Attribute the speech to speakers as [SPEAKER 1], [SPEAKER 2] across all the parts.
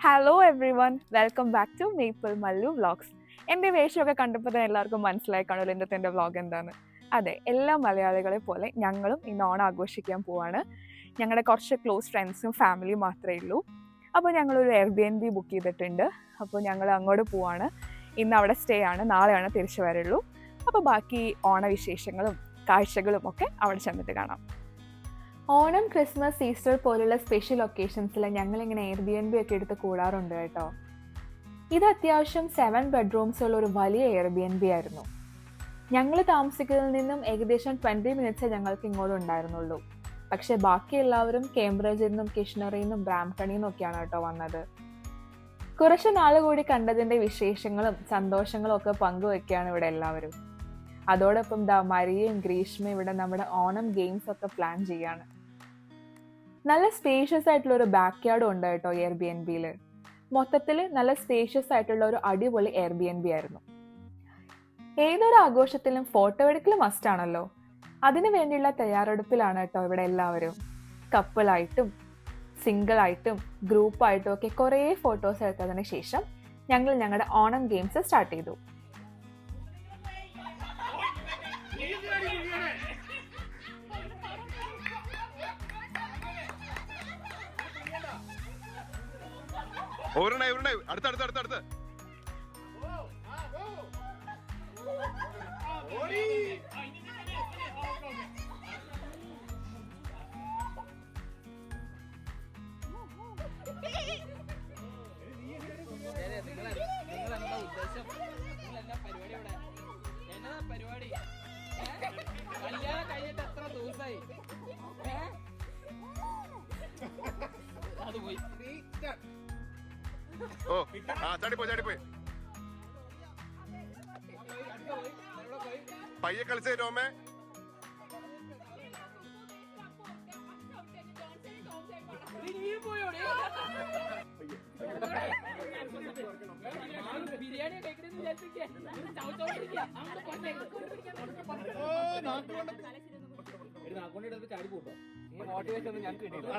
[SPEAKER 1] Hello everyone, welcome back to maple Mallu vlogs. എൻ്റെ വേഷമൊക്കെ കണ്ടപ്പോൾ തന്നെ എല്ലാവർക്കും മനസ്സിലായി കാണുമല്ലോ ഇന്നത്തെ എൻ്റെ വ്ളോഗ് എന്താന്ന്. അതെ, എല്ലാ മലയാളികളെ പോലെ ഞങ്ങളും ഇന്ന് ഓണം ആഘോഷിക്കാൻ പോവാണ്. ഞങ്ങളുടെ കുറച്ച് ക്ലോസ് ഫ്രണ്ട്സും ഫാമിലിയും മാത്രമേ ഉള്ളൂ. അപ്പോൾ ഞങ്ങളൊരു എയർബിഎൻബി ബുക്ക് ചെയ്തിട്ടുണ്ട്. അപ്പോൾ ഞങ്ങൾ അങ്ങോട്ട് പോവാണ്. ഇന്ന് അവിടെ സ്റ്റേ ആണ്, നാളെയാണ് തിരിച്ചു വരുള്ളൂ. അപ്പോൾ ബാക്കി ഓണവിശേഷങ്ങളും കാഴ്ചകളും ഒക്കെ അവിടെ ചെന്നിട്ട് കാണാം. ഓണം, ക്രിസ്മസ്, ഈസ്റ്റർ പോലുള്ള സ്പെഷ്യൽ ഒക്കേഷൻസിൽ ഞങ്ങളിങ്ങനെ എയർബിഎൻബി ഒക്കെ എടുത്ത് കൂടാറുണ്ട് കേട്ടോ. ഇത് അത്യാവശ്യം 7 ബെഡ്റൂംസ് ഉള്ള ഒരു വലിയ എയർബിഎൻബി ആയിരുന്നു. ഞങ്ങൾ താമസിക്കുന്നതിൽ നിന്നും ഏകദേശം 20 മിനിറ്റ്സേ ഞങ്ങൾക്ക് ഇങ്ങോട്ട് ഉണ്ടായിരുന്നുള്ളൂ. പക്ഷെ ബാക്കി എല്ലാവരും കേംബ്രിഡ്ജിൽ നിന്നും കിഷ്ണറിൽ നിന്നും ബ്രാംപ്ടണിൽ നിന്നും ഒക്കെയാണ് കേട്ടോ വന്നത്. കുറച്ച് നാൾ കൂടി കണ്ടതിൻ്റെ വിശേഷങ്ങളും സന്തോഷങ്ങളും ഒക്കെ പങ്കുവെക്കുകയാണ് ഇവിടെ എല്ലാവരും. അതോടൊപ്പം മരിയയും ഗ്രീഷ്മയും ഇവിടെ നമ്മുടെ ഓണം ഗെയിംസ് ഒക്കെ പ്ലാൻ ചെയ്യാണ്. നല്ല സ്പേഷ്യസ് ആയിട്ടുള്ള ഒരു ബാക്ക് യാർഡും ഉണ്ട് കേട്ടോ എയർബിഎൻബിയിൽ. മൊത്തത്തിൽ നല്ല സ്പേഷ്യസ് ആയിട്ടുള്ള ഒരു അടിപൊളി എയർബിഎൻബി ആയിരുന്നു. ഏതൊരു ആഘോഷത്തിലും ഫോട്ടോ എടുക്കൽ മസ്റ്റ് ആണല്ലോ. അതിനു വേണ്ടിയുള്ള തയ്യാറെടുപ്പിലാണ് കേട്ടോ ഇവിടെ എല്ലാവരും. കപ്പിളായിട്ടും സിംഗിൾ ആയിട്ടും ഗ്രൂപ്പായിട്ടും ഒക്കെ കുറേ ഫോട്ടോസ് എടുത്തതിന് ശേഷം ഞങ്ങൾ ഞങ്ങളുടെ ഓണം ഗെയിംസ് സ്റ്റാർട്ട് ചെയ്തു.
[SPEAKER 2] അടുത്ത
[SPEAKER 3] പരിപാടി കല്യാണം കഴിഞ്ഞിട്ട് എത്ര ദിവസമായി? അത് പോയി
[SPEAKER 2] ചാടിപ്പോയി പയ്യെ കളിച്ചേ രോമേ.
[SPEAKER 3] ബിരിയാണി ചാടി പോട്ടോ. മോട്ടിവേഷൻ ഒന്നും ഞങ്ങൾക്ക് കിട്ടിയില്ല.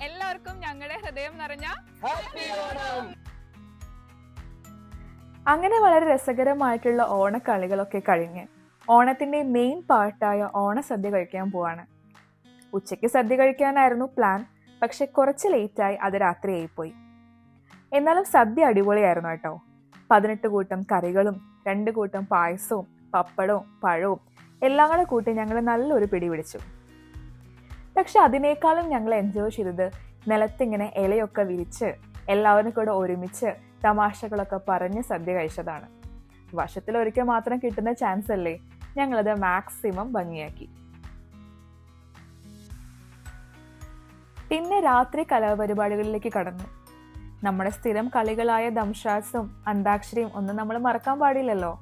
[SPEAKER 1] എല്ലാവർക്കും ഞങ്ങളുടെ ഹൃദയം നിറഞ്ഞ അങ്ങനെ വളരെ രസകരമായിട്ടുള്ള ഓണക്കളികളൊക്കെ കഴിഞ്ഞ് ഓണത്തിന്റെ മെയിൻ പാർട്ടായ ഓണസദ്യ കഴിക്കാൻ പോവാണ്. ഉച്ചയ്ക്ക് സദ്യ കഴിക്കാനായിരുന്നു പ്ലാൻ, പക്ഷെ കുറച്ച് ലേറ്റായി, അത് രാത്രിയായിപ്പോയി. എന്നാലും സദ്യ അടിപൊളിയായിരുന്നു കേട്ടോ. 18 കൂട്ടം കറികളും 2 കൂട്ടം പായസവും പപ്പടവും പഴവും എല്ലാം കൂടെ കൂട്ടി ഞങ്ങൾ നല്ലൊരു പിടി പിടിച്ചു. പക്ഷെ അതിനേക്കാളും ഞങ്ങൾ എൻജോയ് ചെയ്തത് നിലത്തിങ്ങനെ ഇലയൊക്കെ വിരിച്ച് എല്ലാവരും കൂടെ ഒരുമിച്ച് തമാശകളൊക്കെ പറഞ്ഞ് സദ്യ കഴിച്ചതാണ്. വർഷത്തിലൊരിക്കൽ മാത്രം കിട്ടുന്ന ചാൻസ് അല്ലേ, ഞങ്ങളത് മാക്സിമം ഭംഗിയാക്കി. പിന്നെ രാത്രി കലാപരിപാടികളിലേക്ക് കടന്നു. നമ്മുടെ സ്ഥിരം കളികളായ ദംഷാസും അന്താക്ഷരിയും ഒന്നും നമ്മൾ മറക്കാൻ പാടില്ലല്ലോ.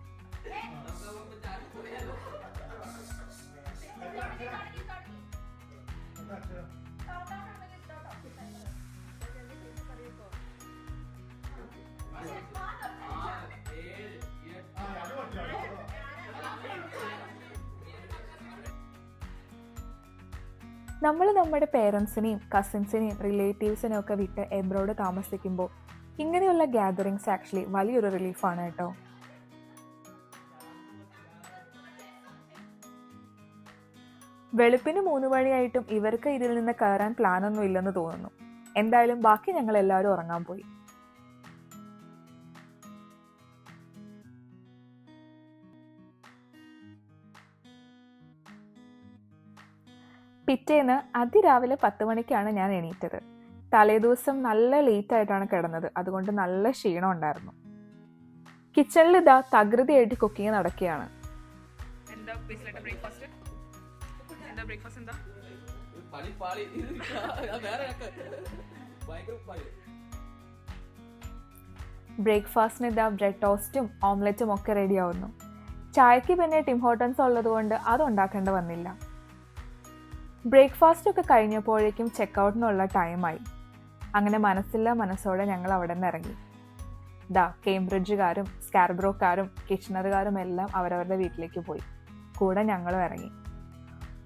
[SPEAKER 1] നമ്മൾ നമ്മുടെ പേരൻസിനെയും കസിൻസിനെയും റിലേറ്റീവ്സിനെയും ഒക്കെ വിട്ട് എബ്രോഡ് താമസിക്കുമ്പോൾ ഇങ്ങനെയുള്ള ഗ്യാതറിങ്സ് ആക്ച്വലി വലിയൊരു റിലീഫാണ് കേട്ടോ. വെളുപ്പിന് 3 മണിയായിട്ടും ഇവർക്ക് ഇതിൽ നിന്ന് കയറാൻ പ്ലാനൊന്നും ഇല്ലെന്ന് തോന്നുന്നു. എന്തായാലും ബാക്കി ഞങ്ങൾ എല്ലാവരും ഉറങ്ങാൻ പോയി. പിറ്റേന്ന് അതിരാവിലെ 10 മണിക്കാണ് ഞാൻ എണീറ്റത്. തലേദിവസം നല്ല ലേറ്റായിട്ടാണ് കിടന്നത്, അതുകൊണ്ട് നല്ല ക്ഷീണം ഉണ്ടായിരുന്നു. കിച്ചണിൽ ഇതാ തകൃതിയായിട്ട് കുക്കിംഗ് നടക്കുകയാണ്. ബ്രേക്ക്ഫാസ്റ്റിന് ഇതാ ബ്രെഡ് ടോസ്റ്റും ഓംലെറ്റും ഒക്കെ റെഡി ആവുന്നു. ചായക്ക് പിന്നെ ടിം ഹോട്ടൻസ് ഉള്ളത് കൊണ്ട് അത് ഉണ്ടാക്കേണ്ട വന്നില്ല. ബ്രേക്ക്ഫാസ്റ്റ് ഒക്കെ കഴിഞ്ഞപ്പോഴേക്കും ചെക്കൗട്ടിനുള്ള ടൈമായി. അങ്ങനെ മനസ്സോടെ ഞങ്ങൾ അവിടെ നിന്ന് ഇറങ്ങി. കേംബ്രിഡ്ജുകാരും സ്കാർബ്രോക്കാരും കിച്ചണറുകാരും എല്ലാം അവരവരുടെ വീട്ടിലേക്ക് പോയി. കൂടെ ഞങ്ങളും ഇറങ്ങി.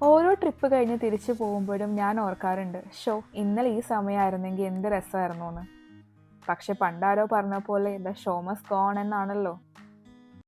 [SPEAKER 1] ഓരോ ട്രിപ്പ് കഴിഞ്ഞ് തിരിച്ചു പോകുമ്പോഴും ഞാൻ ഓർക്കാറുണ്ട്, ഇന്നലെ ഈ സമയമായിരുന്നെങ്കിൽ എന്ത് രസമായിരുന്നു എന്ന്. പക്ഷെ പണ്ടാരോ പറഞ്ഞ പോലെ ഷോ മസ്റ്റ് ഗോ ഓൺ എന്നാണല്ലോ.